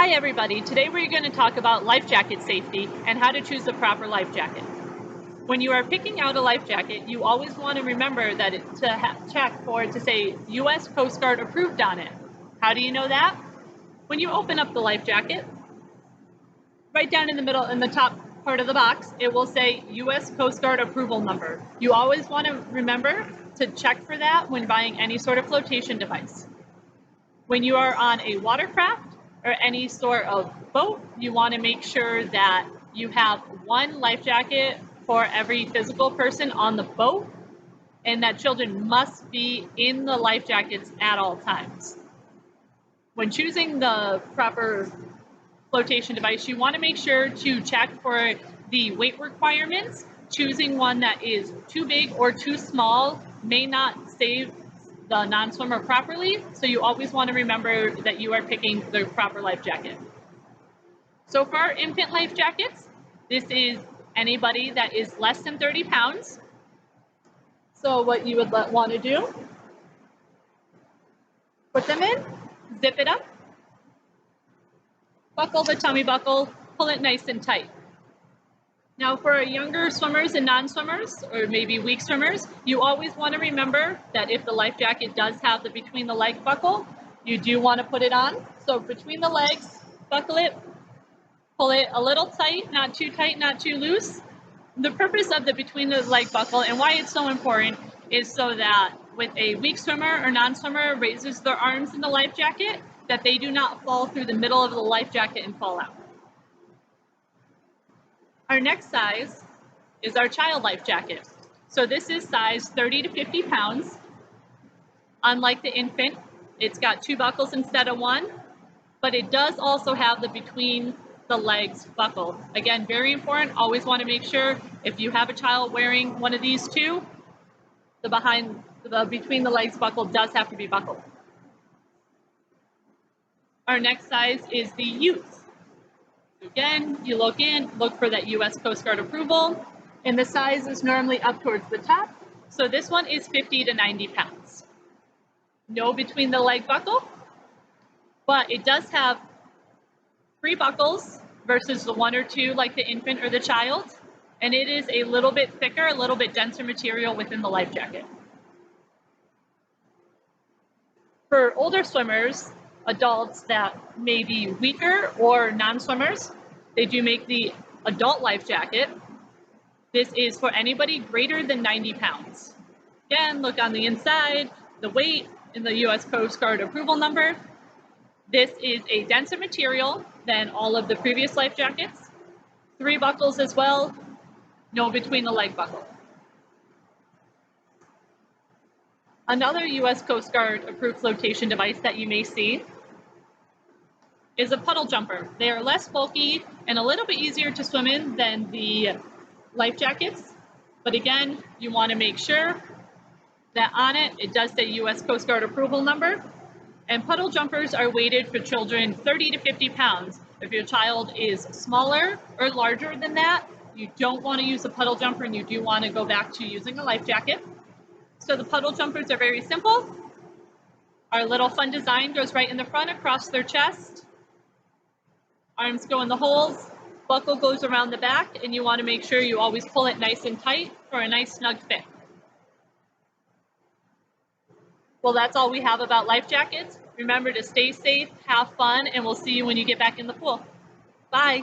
Hi everybody, today we're going to talk about life jacket safety and how to choose the proper life jacket. When you are picking out a life jacket, you always want to remember that check for it to say U.S. Coast Guard approved on it. How do you know that? When you open up the life jacket, right down in the middle, in the top part of the box, it will say U.S. Coast Guard approval number. You always want to remember to check for that when buying any sort of flotation device. When you are on a watercraft or any sort of boat, you want to make sure that you have one life jacket for every physical person on the boat, and that children must be in the life jackets at all times. When choosing the proper flotation device, you want to make sure to check for the weight requirements. Choosing one that is too big or too small may not save the non-swimmer properly, so you always want to remember that you are picking the proper life jacket. So for our infant life jackets, this is anybody that is less than 30 pounds. So what you would want to do, put them in, zip it up, buckle the tummy buckle, pull it nice and tight. Now for our younger swimmers and non-swimmers, or maybe weak swimmers, you always want to remember that if the life jacket does have the between the leg buckle, you do want to put it on. So between the legs, buckle it, pull it a little tight, not too tight, not too loose. The purpose of the between the leg buckle and why it's so important is so that with a weak swimmer or non-swimmer raises their arms in the life jacket, that they do not fall through the middle of the life jacket and fall out. Our next size is our child life jacket. So this is size 30 to 50 pounds. Unlike the infant, it's got two buckles instead of one, but it does also have the between the legs buckle. Again, very important, always want to make sure if you have a child wearing one of these two, the between the legs buckle does have to be buckled. Our next size is the youth. Again, you look for that U.S. Coast Guard approval, and the size is normally up towards the top. So this one is 50 to 90 pounds. No between the leg buckle, but it does have 3 buckles versus the 1 or 2 like the infant or the child, and it is a little bit thicker, a little bit denser material within the life jacket. For older swimmers, adults that may be weaker or non-swimmers, they do make the adult life jacket. This is for anybody greater than 90 pounds. Again, look on the inside, the weight, and the U.S. Coast Guard approval number. This is a denser material than all of the previous life jackets. 3 buckles as well, no between the leg buckle. Another U.S. Coast Guard approved flotation device that you may see is a puddle jumper. They are less bulky and a little bit easier to swim in than the life jackets. But again, you want to make sure that on it does say U.S. Coast Guard approval number. And puddle jumpers are weighted for children 30 to 50 pounds. If your child is smaller or larger than that, you don't want to use a puddle jumper and you do want to go back to using a life jacket. So the puddle jumpers are very simple. Our little fun design goes right in the front across their chest. Arms go in the holes, buckle goes around the back, and you want to make sure you always pull it nice and tight for a nice snug fit. Well, that's all we have about life jackets. Remember to stay safe, have fun, and we'll see you when you get back in the pool. Bye.